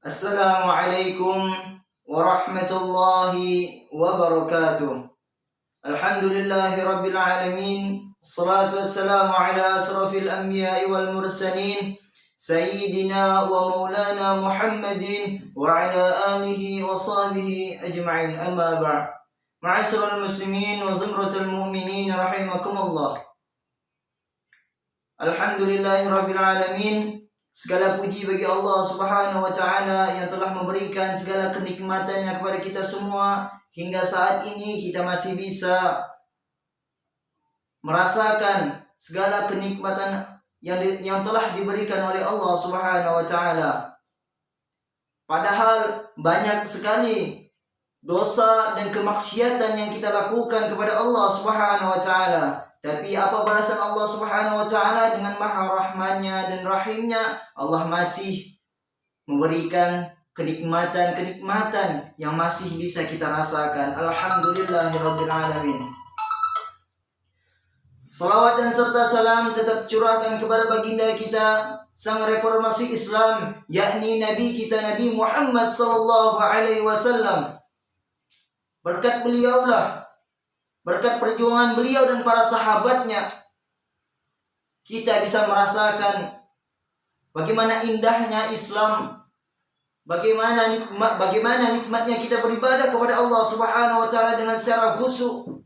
Assalamualaikum warahmatullahi wabarakatuh. Alhamdulillahi rabbil alamin. Assalatu wassalamu ala asrafil anbiya'i wal mursalin Sayyidina wa maulana Muhammadin wa ala alihi wa sahbihi ajma'in, amma ba'd. Ma'asyiral muslimin wa zumratul mu'minin rahimakumullah. Alhamdulillahi rabbil alamin. Segala puji bagi Allah Subhanahu wa taala yang telah memberikan segala kenikmatannya kepada kita semua. Hingga saat ini kita masih bisa merasakan segala kenikmatan yang telah diberikan oleh Allah Subhanahu wa taala. Padahal banyak sekali dosa dan kemaksiatan yang kita lakukan kepada Allah Subhanahu wa taala. Tapi apa balasan Allah Subhanahu wa taala? Dengan maha rahmannya dan rahimnya, Allah masih memberikan kenikmatan-kenikmatan yang masih bisa kita rasakan. Alhamdulillahirabbil alamin. Salawat dan serta salam tetap curahkan kepada baginda kita, sang reformasi Islam, yakni Nabi kita Nabi Muhammad sallallahu alaihi wasallam. Berkat beliaulah, berkat perjuangan beliau dan para sahabatnya, kita bisa merasakan bagaimana indahnya Islam, bagaimana nikmatnya kita beribadah kepada Allah Subhanahu wa taala dengan secara khusyuk.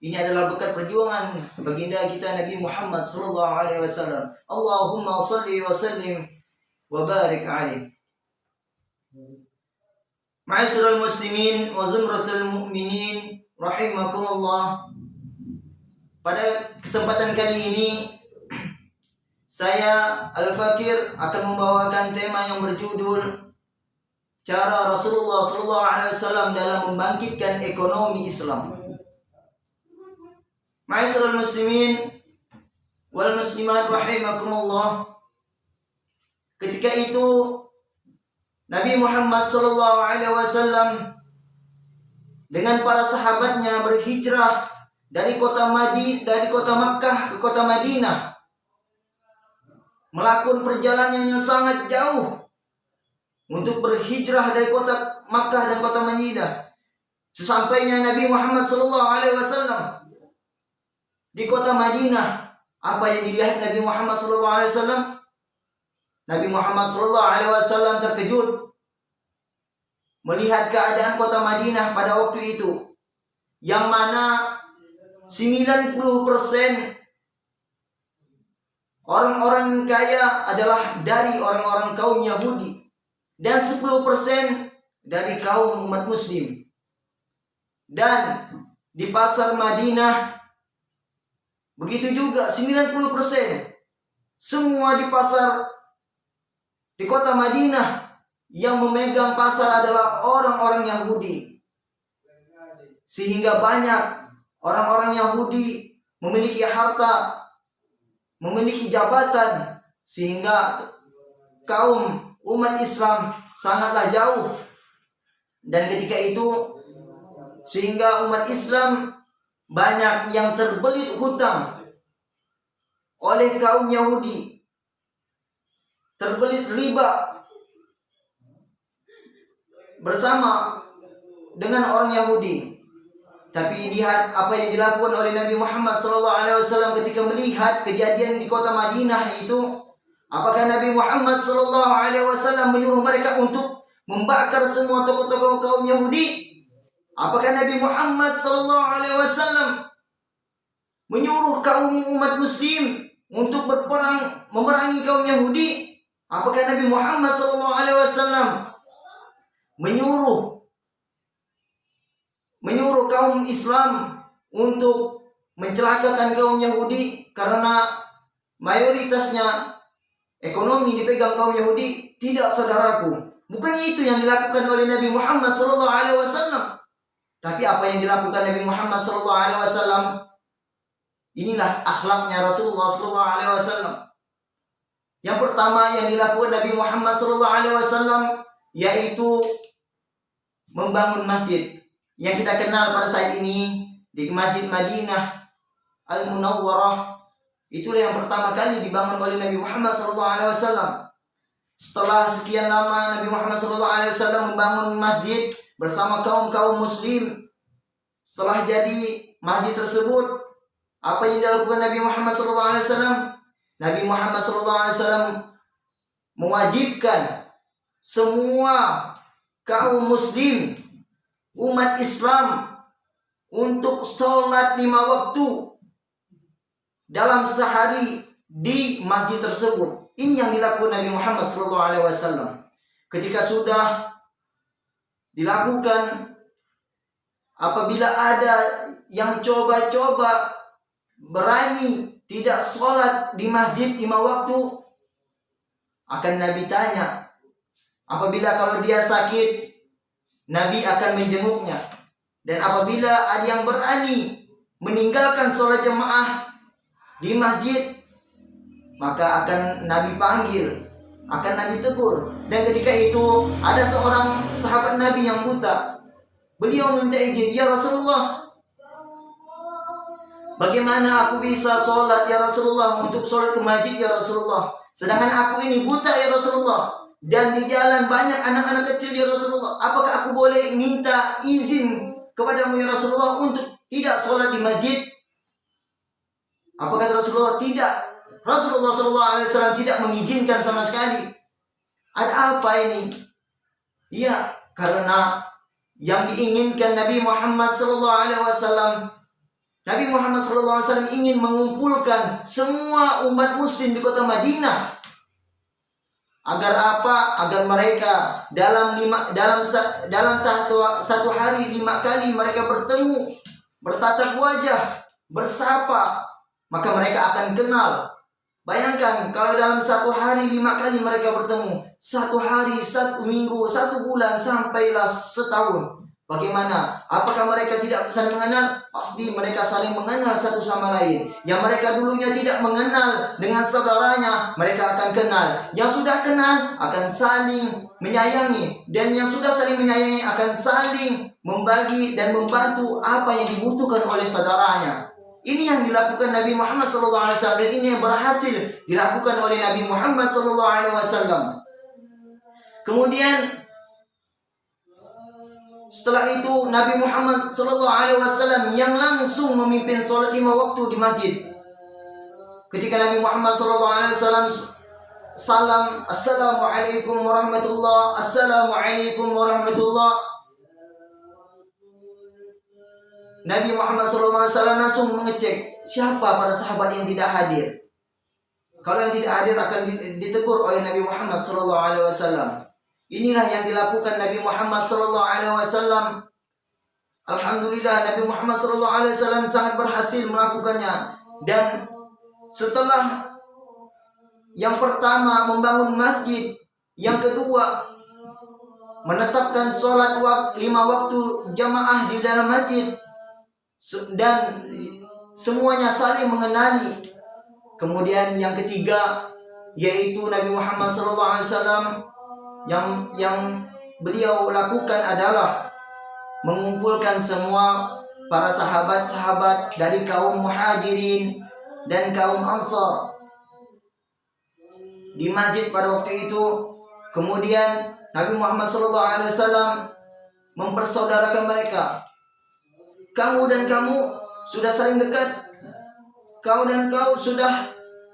Ini adalah berkat perjuangan baginda kita Nabi Muhammad sallallahu alaihi wasallam. Allahumma shalli wa sallim wa barik alaihi. Ma'asyiral muslimin wa zumratul mu'minin rahimakumullah. Pada kesempatan kali ini saya Al-Fakir akan membawakan tema yang berjudul cara Rasulullah SAW dalam membangkitkan ekonomi Islam. Ma'asyiral muslimin wal muslimat rahimakumullah. Ketika itu Nabi Muhammad SAW dengan para sahabatnya berhijrah dari kota Makkah ke kota Madinah, melakukan perjalanan yang sangat jauh untuk berhijrah dari kota Makkah dan kota Madinah. Sesampainya Nabi Muhammad SAW di kota Madinah, apa yang dilihat Nabi Muhammad SAW? Nabi Muhammad SAW terkejut melihat keadaan kota Madinah pada waktu itu, yang mana 90% orang-orang kaya adalah dari orang-orang kaum Yahudi dan 10% dari kaum umat muslim. Dan di pasar Madinah begitu juga, 90% semua di pasar di kota Madinah yang memegang pasar adalah orang-orang Yahudi. Sehingga banyak orang-orang Yahudi memiliki harta, memiliki jabatan, sehingga kaum umat Islam sangatlah jauh. Dan ketika itu sehingga umat Islam banyak yang terbelit hutang oleh kaum Yahudi, terbelit riba bersama dengan orang Yahudi. Tapi lihat apa yang dilakukan oleh Nabi Muhammad SAW ketika melihat kejadian di kota Madinah itu. Apakah Nabi Muhammad SAW menyuruh mereka untuk membakar semua tokoh-tokoh kaum Yahudi? Apakah Nabi Muhammad SAW menyuruh kaum umat muslim untuk berperang memerangi kaum Yahudi? Apakah Nabi Muhammad SAW menyuruh kaum Islam untuk mencelakakan kaum Yahudi karena mayoritasnya ekonomi dipegang kaum Yahudi? Tidak, saudaraku. Bukannya itu yang dilakukan oleh Nabi Muhammad SAW. Tapi apa yang dilakukan Nabi Muhammad SAW? Inilah akhlaknya Rasulullah SAW. Yang pertama yang dilakukan Nabi Muhammad SAW yaitu membangun masjid yang kita kenal pada saat ini di Masjid Madinah Al-Munawwarah. Itulah yang pertama kali dibangun oleh Nabi Muhammad SAW. Setelah sekian lama Nabi Muhammad SAW membangun masjid bersama kaum muslim. Setelah jadi masjid tersebut, apa yang dilakukan Nabi Muhammad SAW? Nabi Muhammad SAW mewajibkan semua kaum muslim, umat Islam untuk sholat 5 waktu dalam sehari di masjid tersebut. Ini yang dilakukan Nabi Muhammad SAW. Ketika sudah dilakukan, apabila ada yang coba-coba berani tidak sholat di masjid 5 waktu, akan Nabi tanya. Apabila kalau dia sakit, Nabi akan menjenguknya. Dan apabila ada yang berani meninggalkan sholat jemaah di masjid, maka akan Nabi panggil, akan Nabi tegur. Dan ketika itu ada seorang sahabat Nabi yang buta. Beliau minta izin, "Ya Rasulullah, bagaimana aku bisa sholat ya Rasulullah, untuk sholat ke masjid ya Rasulullah? Sedangkan aku ini buta ya Rasulullah. Dan di jalan banyak anak-anak kecil ya Rasulullah. Apakah aku boleh minta izin kepadamu ya Rasulullah untuk tidak sholat di masjid?" Apa kata Rasulullah? Tidak. Rasulullah SAW tidak mengizinkan sama sekali. Ada apa ini? Iya, karena yang diinginkan Nabi Muhammad SAW, Nabi Muhammad SAW ingin mengumpulkan semua umat muslim di kota Madinah. Agar apa? Agar mereka dalam satu hari 5 kali mereka bertemu, bertatap wajah, bersapa, maka mereka akan kenal. Bayangkan kalau dalam satu hari 5 kali mereka bertemu, 1 hari, 1 minggu, 1 bulan, sampailah setahun. Bagaimana? Apakah mereka tidak saling mengenal? Pasti mereka saling mengenal satu sama lain. Yang mereka dulunya tidak mengenal dengan saudaranya, mereka akan kenal. Yang sudah kenal akan saling menyayangi. Dan yang sudah saling menyayangi akan saling membagi dan membantu apa yang dibutuhkan oleh saudaranya. Ini yang dilakukan Nabi Muhammad SAW, dan ini yang berhasil dilakukan oleh Nabi Muhammad SAW. Kemudian setelah itu Nabi Muhammad SAW yang langsung memimpin sholat 5 waktu di masjid. Ketika Nabi Muhammad SAW salam, "Assalamualaikum warahmatullah, Assalamualaikum warahmatullah." Nabi Muhammad SAW langsung mengecek siapa para sahabat yang tidak hadir. Kalau yang tidak hadir akan ditegur oleh Nabi Muhammad SAW. Inilah yang dilakukan Nabi Muhammad SAW. Alhamdulillah Nabi Muhammad SAW sangat berhasil melakukannya. Dan setelah yang pertama membangun masjid, yang kedua menetapkan sholat 5 waktu jamaah di dalam masjid, dan semuanya saling mengenali. Kemudian yang ketiga yaitu Nabi Muhammad SAW yang beliau lakukan adalah mengumpulkan semua para sahabat-sahabat dari kaum Muhajirin dan kaum Ansar di masjid pada waktu itu. Kemudian Nabi Muhammad SAW mempersaudarakan mereka. Kamu dan kamu sudah saling dekat, kau dan kau sudah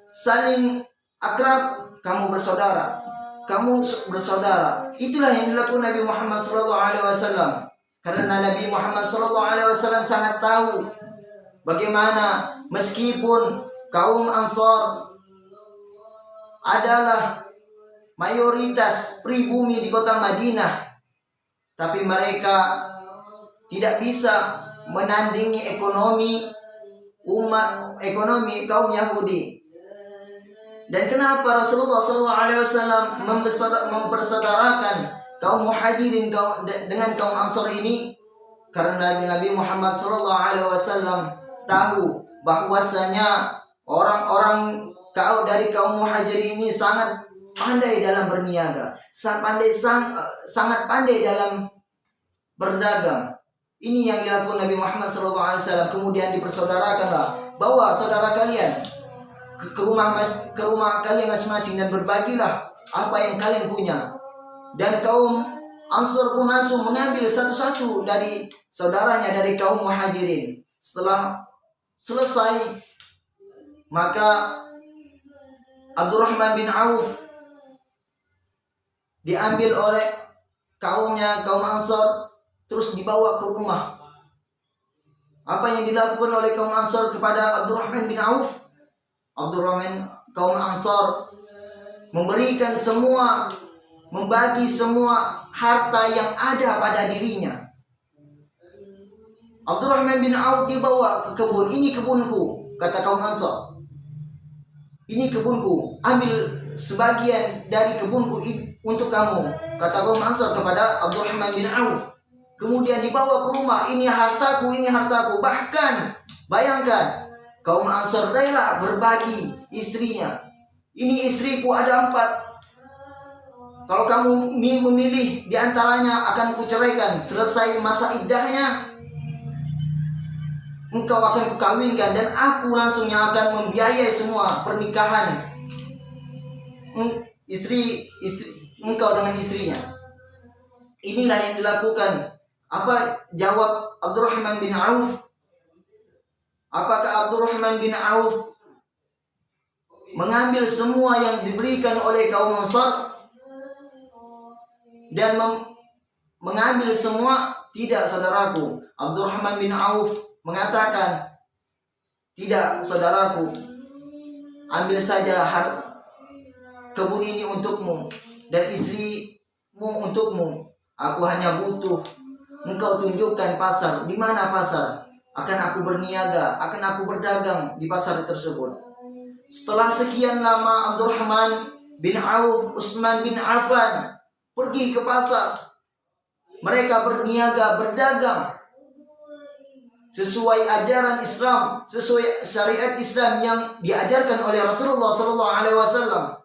saling akrab, kamu bersaudara, kamu bersaudara. Itulah yang dilakukan Nabi Muhammad SAW. Karena Nabi Muhammad SAW sangat tahu bagaimana meskipun kaum Ansar adalah mayoritas pribumi di kota Madinah, tapi mereka tidak bisa menandingi ekonomi kaum Yahudi. Dan kenapa Rasulullah SAW mempersaudarakan kaum Muhajirin dengan kaum Ansar ini? Karena Nabi Muhammad SAW tahu bahwasanya orang-orang dari kaum Muhajirin ini sangat pandai dalam berniaga, sangat pandai dalam berdagang. Ini yang dilakukan Nabi Muhammad SAW. Kemudian dipersaudarakanlah, bawa saudara kalian ke rumah kalian masing-masing dan berbagilah apa yang kalian punya. Dan kaum Ansor pun langsung mengambil satu-satu dari saudaranya dari kaum Muhajirin. Setelah selesai, maka Abdurrahman bin Auf diambil oleh kaumnya, kaum Ansor, terus dibawa ke rumah. Apa yang dilakukan oleh kaum Ansor kepada Abdurrahman bin Auf? Kaum Ansor memberikan semua, membagi semua harta yang ada pada dirinya. Abdurrahman bin Auf dibawa ke kebun. Ini kebunku, kata kaum Ansor. Ini kebunku, ambil sebagian dari kebunku untuk kamu, kata kaum Ansor kepada Abdurrahman bin Auf. Kemudian dibawa ke rumah, ini hartaku, ini hartaku. Bahkan bayangkan, kaum Ansor rela berbagi istrinya. Ini istriku ada 4. Kalau kamu memilih di antaranya akan kuceraikan. Selesai masa iddahnya, engkau akan kukawinkan dan aku langsung yang akan membiayai semua pernikahan istri engkau dengan istrinya. Inilah yang dilakukan. Apa jawab Abdurrahman bin Auf? Apakah Abdurrahman bin Auf mengambil semua yang diberikan oleh kaum Ansar dan mengambil semua? Tidak, saudaraku. Abdurrahman bin Auf mengatakan, tidak, saudaraku, ambil saja kebun ini untukmu dan istrimu untukmu. Aku hanya butuh engkau tunjukkan pasar. Di mana pasar? Akan aku berniaga, akan aku berdagang di pasar tersebut. Setelah sekian lama, Abdurrahman bin Auf, Utsman bin Affan pergi ke pasar. Mereka berniaga, berdagang sesuai ajaran Islam, sesuai syariat Islam yang diajarkan oleh Rasulullah SAW.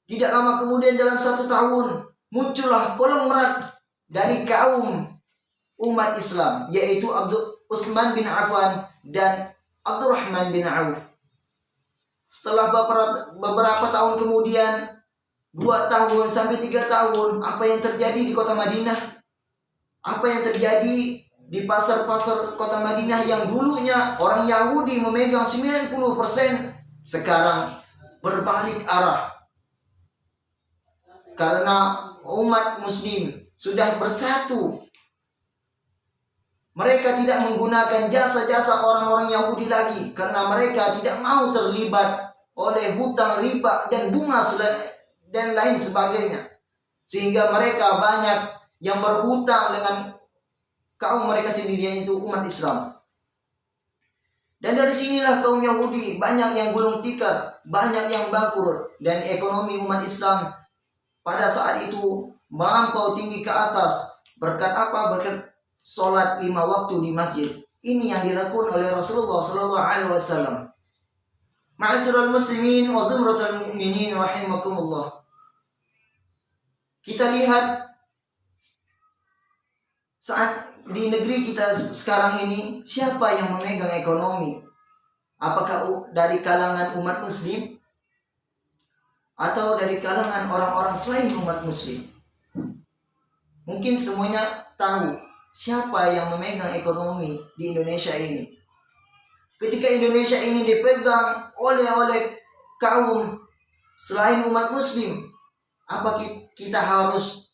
Tidak lama kemudian, dalam 1 tahun, muncullah konglomerat dari kaum umat Islam, yaitu Utsman bin Affan dan Abdurrahman bin Auf. Setelah beberapa tahun kemudian, 2 tahun sampai 3 tahun, apa yang terjadi di kota Madinah? Apa yang terjadi di pasar-pasar kota Madinah yang dulunya orang Yahudi memegang 90%, sekarang berbalik arah. Karena umat Muslim sudah bersatu. Mereka tidak menggunakan jasa-jasa orang-orang Yahudi lagi, karena mereka tidak mau terlibat oleh hutang, riba, dan bunga dan lain sebagainya. Sehingga mereka banyak yang berhutang dengan kaum mereka sendiri, yaitu umat Islam. Dan dari sinilah kaum Yahudi banyak yang gulung tikar, banyak yang bangkrut, dan ekonomi umat Islam pada saat itu melampau tinggi ke atas. Berkat apa? Berkat sholat 5 waktu di masjid. Ini yang dilakukan oleh Rasulullah SAW. Ma'asyiral muslimin wa zumratul mu'minin rahimakumullah. Kita lihat saat di negeri kita sekarang ini, siapa yang memegang ekonomi? Apakah dari kalangan umat Muslim atau dari kalangan orang-orang selain umat Muslim? Mungkin semuanya tahu siapa yang memegang ekonomi di Indonesia ini. Ketika Indonesia ini dipegang oleh kaum selain umat Muslim, apa kita harus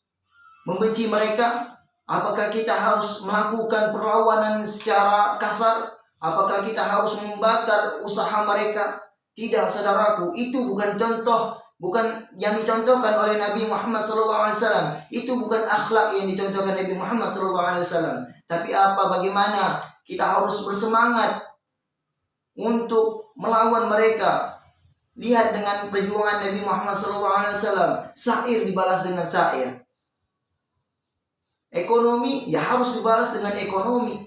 membenci mereka? Apakah kita harus melakukan perlawanan secara kasar? Apakah kita harus membakar usaha mereka? Tidak, saudaraku, itu bukan contoh, bukan yang dicontohkan oleh Nabi Muhammad SAW. Itu bukan akhlak yang dicontohkan Nabi Muhammad SAW. Tapi bagaimana kita harus bersemangat untuk melawan mereka. Lihat dengan perjuangan Nabi Muhammad SAW. Syair dibalas dengan syair. Ekonomi ya harus dibalas dengan ekonomi.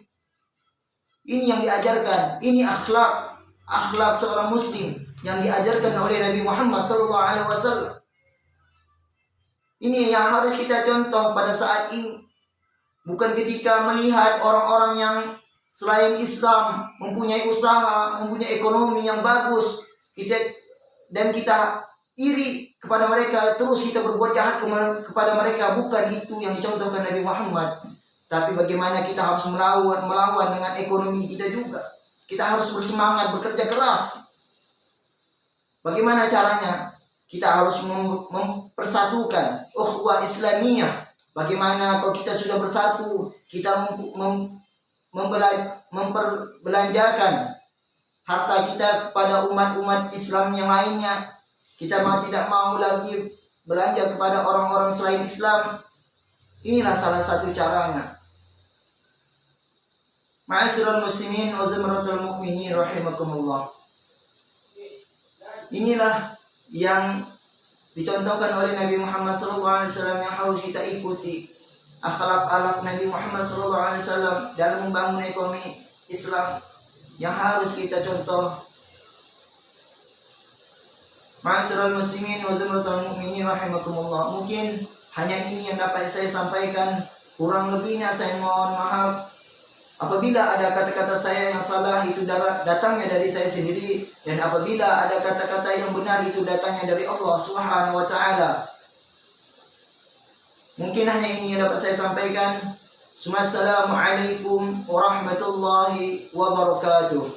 Ini yang diajarkan. Ini akhlak seorang muslim yang diajarkan oleh Nabi Muhammad SAW. Ini yang harus kita contoh pada saat ini. Bukan ketika melihat orang-orang yang selain Islam mempunyai usaha, mempunyai ekonomi yang bagus, kita iri kepada mereka, terus kita berbuat jahat kepada mereka. Bukan itu yang dicontohkan Nabi Muhammad. Tapi bagaimana kita harus melawan dengan ekonomi kita juga. Kita harus bersemangat, bekerja keras. Bagaimana caranya? Kita harus mempersatukan ukhuwah Islamiyah. Bagaimana kalau kita sudah bersatu, kita memperbelanjakan harta kita kepada umat-umat Islam yang lainnya. Kita tidak mau lagi belanja kepada orang-orang selain Islam. Inilah salah satu caranya. Ma'asyiral muslimin wa zamratul mu'minin rahimakumullah. Inilah yang dicontohkan oleh Nabi Muhammad SAW yang harus kita ikuti. Akhlak Nabi Muhammad SAW dalam membangun ekonomi Islam yang harus kita contoh. Ma'asyiral muslimin wa zamratul mu'minin rahimakumullah. Mungkin hanya ini yang dapat saya sampaikan. Kurang lebihnya saya mohon maaf. Apabila ada kata-kata saya yang salah, itu datangnya dari saya sendiri, dan apabila ada kata-kata yang benar, itu datangnya dari Allah Subhanahu wa taala. Mungkin hanya ini yang dapat saya sampaikan. Assalamualaikum warahmatullahi wabarakatuh.